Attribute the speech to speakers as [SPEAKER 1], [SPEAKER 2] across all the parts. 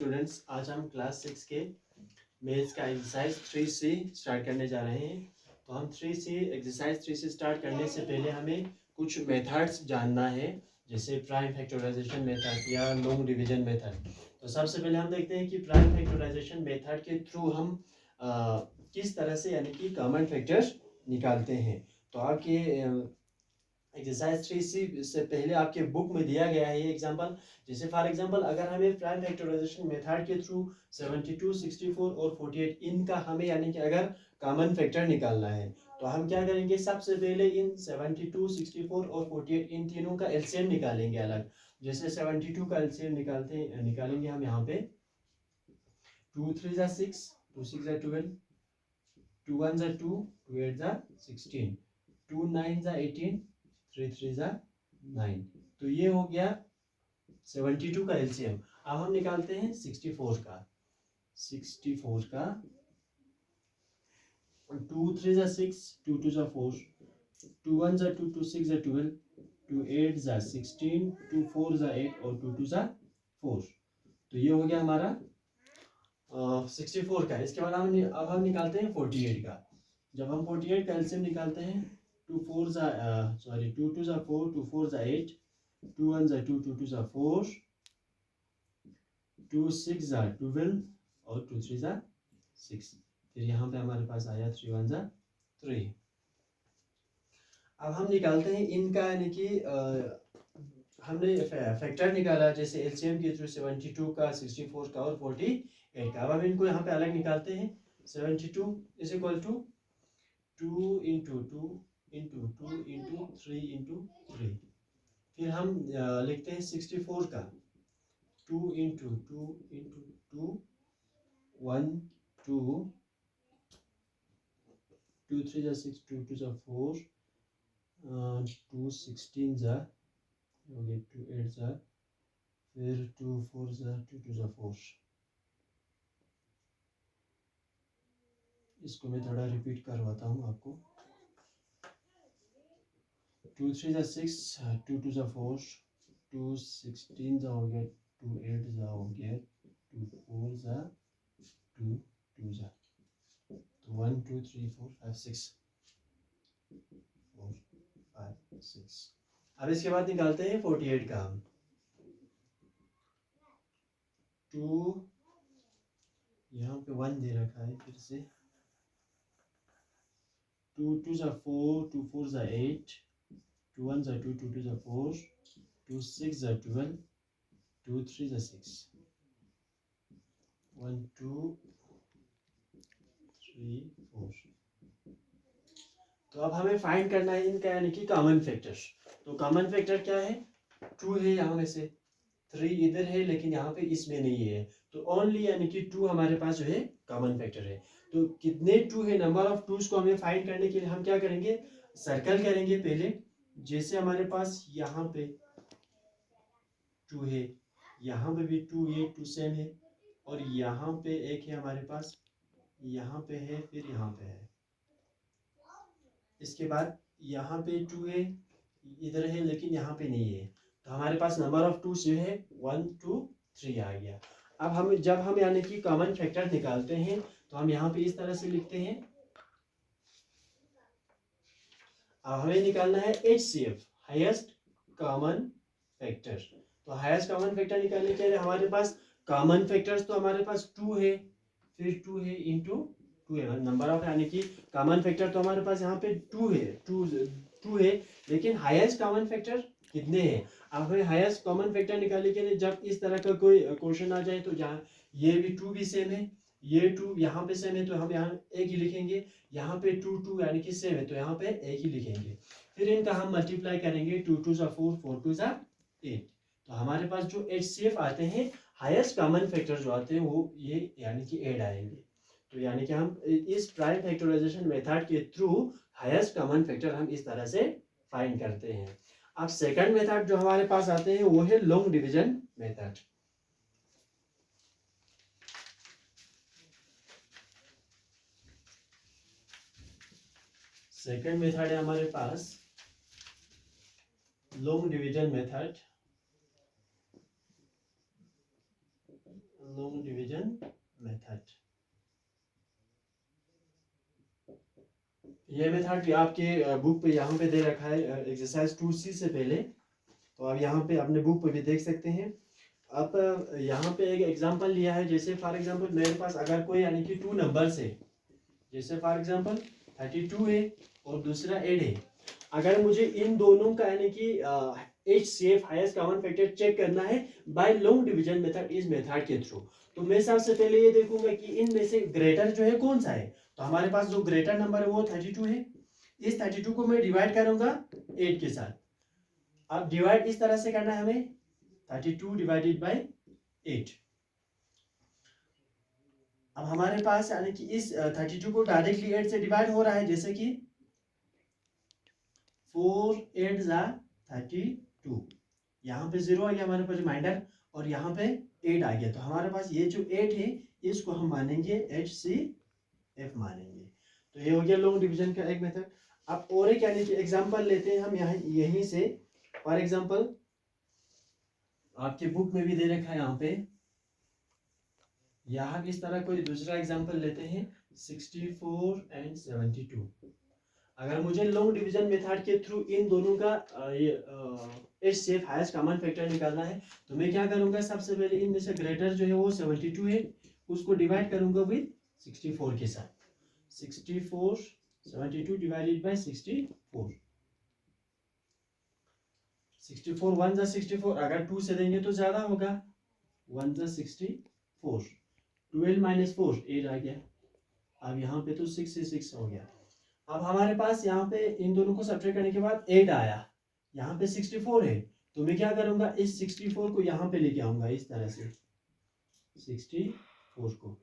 [SPEAKER 1] Students, आज हम class 6 के मेथ्स का एक्सरसाइज 3C स्टार्ट करने जा रहे हैं। तो हम 3C एक्सरसाइज 3C स्टार्ट करने से पहले हमें कुछ मेथड्स जानना है, जैसे प्राइम फैक्टराइजेशन मेथड या लॉन्ग डिवीजन मेथड। तो सबसे पहले हम देखते हैं कि प्राइम फैक्टराइजेशन मेथड के थ्रू हम किस तरह से यानी कि कॉमन फैक्टर निकालते हैं। तो आपके एक्सरसाइज 3C से पहले आपके बुक में दिया गया है ये एग्जांपल। जैसे फॉर एग्जांपल, अगर हमें प्राइम फैक्टराइजेशन मेथड के थ्रू 72, 64 और 48 इनका हमें यानी कि अगर कॉमन फैक्टर निकालना है, तो हम क्या करेंगे, सबसे पहले इन 72, 64 और 48 इन तीनों का एलसीएम निकालेंगे अलग। जैसे 72 का एलसीएम निकालेंगे हम यहाँ पे 2 3 जा 6, 2 6 जा 12, 2 1 जा 2, 2 8 जा 16, 2 9 जा 18, 3 3 जा 9। तो ये हो गया 72 का एलसीएम। अब हम निकालते हैं 64 का। 64 का 2 3 जा 6, 2 2 जा 4, 2 1 जा 2, 2 6 जा 12, 2 8 जा 16, 2 4 जा 8 और 2 2 जा 4। तो ये हो गया हमारा 64 का। इसके बाद अब हम निकालते हैं 48 का। जब हम 48 का एलसीएम निकालते हैं, 2 4 जा 2 2 जा 4, 2 4 जा 8, 2 1 जा 2, 2 2 जा 4, 2 6 जा 12 और 2 3 जा 6। फिर यहाँ पे हमारे पास आया 3 1 जा 3। अब हम निकालते हैं इनका, यानी कि हमने फैक्टर निकाला जैसे एलसीएम के थ्रू 72 का, 64 का और 48 का। अब हम इनको यहाँ पे अलग निकालते हैं। 72 is equal to 2 into 2 into 2 into 3 into 3। फिर हम लिखते हैं 64 का 2 इंटू 2 इंटू 2, 1 2, 2 3 जा 6, 2 2 जा 4, 2 16 जा हो गया, 2 8 जा, फिर 2 4 जा 2 2 जा 4। इसको मैं थोड़ा रिपीट करवाता हूँ आपको। 2 3 जा 6, 2 2 जा 4, 2 16 जा हो गया, 2 8 जा हो गया, 2 4 जा 2 2 जा। तो 1 2 3 4 5 6 4 5 6। अब इसके बाद निकालते हैं 48 का हम। 2 यहाँ पे 1 दे रखा है, फिर से 2 2 जा 4, 2 4 जा 8, 2 1 जा 2, 2 2 जा 4, 2 6 जा 12, 2 3 जा 6, 1 2 3 4। तो अब हमें फाइंड करना है इनका यानी कि कॉमन फैक्टर। तो कॉमन फैक्टर क्या है? 2 है यहाँ में से, 3 इधर है लेकिन यहाँ पे इसमें नहीं है, तो ओनली यानी कि 2 हमारे पास जो है कॉमन फैक्टर है। तो कितने 2 है, नंबर ऑफ 2s को हमें फाइंड करने के लिए हम क्या करेंगे, सर्कल करेंगे पहले। जैसे हमारे पास यहाँ पे 2 है, यहाँ पे भी 2 है, 2 सेम है, और यहाँ पे एक है हमारे पास, यहाँ पे है, फिर यहाँ पे है। इसके बाद यहाँ पे 2 है, इधर है लेकिन यहाँ पे नहीं है, तो हमारे पास नंबर ऑफ 2 जो है 1 2 3 आ गया। अब हम जब हम यानी कि कॉमन फैक्टर निकालते हैं, तो हम यहाँ पे इस तरह से लिखते हैं। अब हमें निकालना है HCF, हाईएस्ट कॉमन फैक्टर। तो हाईएस्ट कॉमन फैक्टर निकालने के लिए हमारे पास कॉमन फैक्टर्स तो हमारे पास 2 है, फिर 2 है इंटू 2 है, नंबर ऑफ यानी कि कॉमन फैक्टर तो हमारे पास यहाँ पे 2 है, 2 है, लेकिन हाईएस्ट कॉमन फैक्टर कितने हैं। अब हमें हाईएस्ट कॉमन फैक्टर निकालने के लिए जब इस तरह का कोई क्वेश्चन आ जाए, तो जहाँ ये भी 2 भी सेम है, ये 2 यहाँ पे सेम है, तो हम यहाँ एक ही लिखेंगे। यहाँ पे 2 2 यानी कि सेम है, तो यहाँ पे एक ही लिखेंगे। फिर इनका हम मल्टीप्लाई करेंगे, 2 2 जा 4, 4 2 जा 8। तो हमारे पास जो HCF आते हैं, हाईएस्ट कॉमन फैक्टर जो आते हैं, वो ये यानी कि 8 आएंगे। तो यानी कि हम इस प्राइम फैक्टराइजेशन मेथड के थ्रू हाईएस्ट कॉमन फैक्टर हम इस तरह से फाइंड करते हैं। अब सेकंड मेथड जो हमारे पास आते हैं, वो है long division method. Second method है हमारे पास long division method. Long long division method. ये मेथड आपके बुक पे यहाँ पे दे रखा है एक्सरसाइज 2C से पहले, तो आप यहाँ पे अपने बुक पे भी देख सकते हैं। अब यहाँ पे एक एग्जांपल लिया है, जैसे फॉर एग्जांपल मेरे पास अगर कोई यानी कि 2 नंबर्स है, जैसे फॉर एग्जांपल 32 है और दूसरा 8 है। अगर मुझे इन दोनों का यानी कि HCF highest common factor check करना है बाय लॉन्ग डिवीजन मेथड, इस मेथड के थ्रू, तो मैं सबसे पहले ये देखूंगा कि इनमें से ग्रेटर जो है कौन सा है। तो हमारे पास जो ग्रेटर नंबर है वो 32 है। इस 32 को मैं डिवाइड करूंगा 8 के साथ। अब डिवाइड इस तरह से करना है हमें, 32 डिवाइडेड बाय 8। अब हमारे पास यानी कि इस 32 को डायरेक्टली 8 से डिवाइड हो रहा है, जैसे कि 4 8 जा 32, यहाँ पे 0 आ गया हमारे पास रिमाइंडर, और यहाँ पे 8 आ गया। तो हमारे पास ये जो 8 है इसको हम मानेंगे HCF मानेंगे। तो ये हो गया लॉन्ग डिवीजन का एक मेथड। अब और एक यानी कि एग्जांपल लेते हैं हम यहाँ यहीं से। फॉर एग्जांपल आपके बुक में भी दे रखा है यहाँ पे, यहाँ इस तरह कोई दूसरा एग्जांपल लेते हैं 64 एंड 72। अगर मुझे लॉन्ग डिवीजन मेथड के थ्रू इन दोनों का HCF हाईएस्ट कॉमन फैक्टर निकालना है, तो मैं क्या करूंगा, सबसे पहले इनमें से ग्रेटर जो है वो 72 है, उसको डिवाइड करूंगा विद 64 के साथ। 64 72 डिवाइडेड बाय 64, 64 1 जा 64, अगर 2 से देंगे तो ज्यादा होगा, 1 जा 64, 12 माइनस 4 8 आ गया। अब यहाँ पे तो 6 से 6 हो गया। अब हमारे पास यहाँ पे इन दोनों को सब्ट्रैक्ट करने के बाद 8 आया, यहाँ पे 64 है, तो मैं क्या करूंगा, इस 64 को यहाँ पे लेके आऊंगा इस तरह से। 64 को,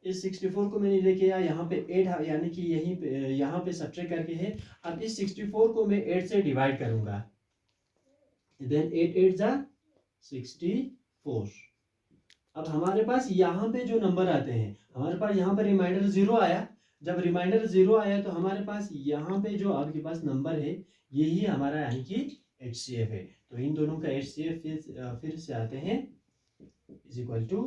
[SPEAKER 1] इस 64 को मैंने लेके आया यहाँ पे 8 यानी कि यहीं पे यहाँ पे सब्ट्रैक्ट करके है। अब इस 64 को मैं 8 से डिवाइड करूंगा, देन 8 8 जा 64। अब हमारे पास यहाँ पे जो नंबर आते हैं, हमारे पास यहाँ पे रिमाइंडर 0 आया। जब रिमाइंडर 0 आया तो हमारे पास यहाँ पे जो आपके पास नंबर है यही हमारा यानी कि HCF है। तो इन दोनों का HCF फिर से आते हैं इज इक्वल टू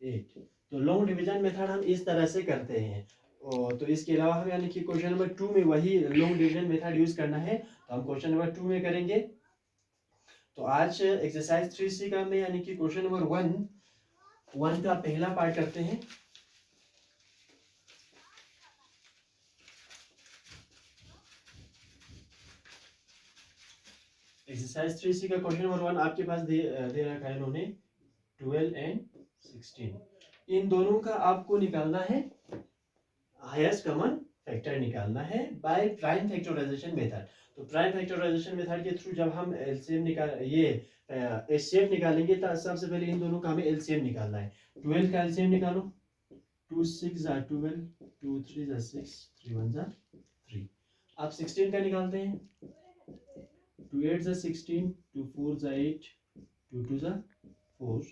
[SPEAKER 1] 8। तो लॉन्ग डिवीजन मेथड हम इस तरह से करते हैं। तो इसके अलावा हम यानी कि क्वेश्चन नंबर 2 में वही लॉन्ग डिवीजन मेथड यूज करना है, तो हम क्वेश्चन नंबर 2 में करेंगे। तो आज एक्सरसाइज 3C का में यानी कि क्वेश्चन नंबर 1 का पहला पार्ट करते हैं। एक्सरसाइज 3C का क्वेश्चन नंबर 1 आपके पास दे रखा है इन्होंने, 12 एंड 16। इन दोनों का आपको निकालना है हाईएस्ट कॉमन फैक्टर निकालना है बाय प्राइम फैक्टराइजेशन मेथड। तो प्राइम फैक्टराइजेशन मेथड के थ्रू जब हम एलसीएम HCF निकालेंगे तो सबसे पहले इन दोनों का हमें एलसीएम निकालना है। 12 का एलसीएम निकालो, 2 6 जा 12, 2 3 जा 6, 3 1 जा 3। अब 16 का निकालते हैं, 2 8 जा 16, 2 4 जा 8, 2 2 जा 4,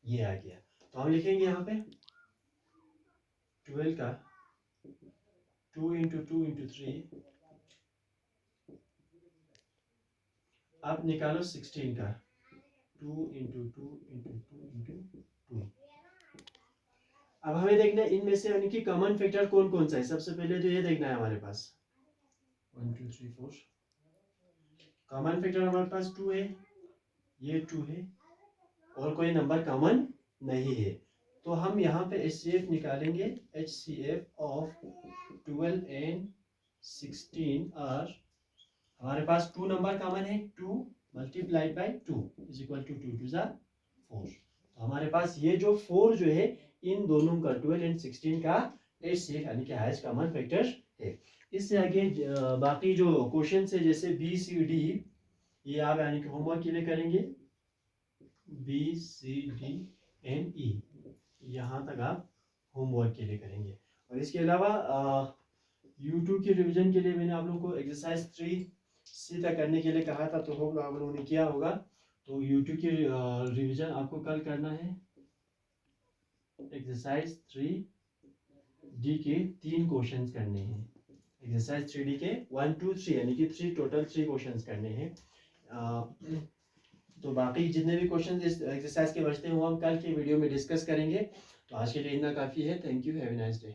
[SPEAKER 1] ये आ गया। तो हम लिखेंगे यहाँ पे 12 का 2 into 2 into 3, आप निकालो 16 का 2 into 2 into 2 into 2। अब हमें देखना है इनमें से यानी कि कॉमन फैक्टर कौन कौन सा है। सबसे पहले तो ये देखना है हमारे पास 1 2 3 4 कॉमन फैक्टर हमारे पास 2 है, ये 2 है और कोई नंबर कॉमन नहीं है। तो हम यहाँ पे HCF निकालेंगे, HCF ऑफ 12 एंड 16 और हमारे पास 2 नंबर कॉमन है, 2 multiplied by 2 is equal to 2 2 जा 4। तो हमारे पास ये जो 4 जो है इन दोनों का 12 एंड 16 का HCF यानी कि हाईएस्ट कॉमन फैक्टर है। इससे आगे बाकी जो क्वेश्चन है जैसे BCD, ये आप यानी कि होमवर्क के लिए करेंगे, BCD एंड E, यहाँ तक आप होमवर्क के लिए करेंगे। और इसके अलावा YouTube के रिवीजन के लिए मैंने आप लोगों को एक्सरसाइज 3C तक करने के लिए कहा था, तो होप आप लोगों ने किया होगा। तो YouTube की रिवीजन आपको कल करना है। एक्सरसाइज 3D के 3 क्वेश्चंस करने हैं। एक्सरसाइज 3D के 1 2 3 यानी कि 3 टोटल 3 क्वेश्चंस करने हैं। तो बाकी जितने भी क्वेश्चन इस एक्सरसाइज के बचते हैं वो हम कल की वीडियो में डिस्कस करेंगे। तो आज के लिए इतना काफ़ी है। Thank you, have a nice day.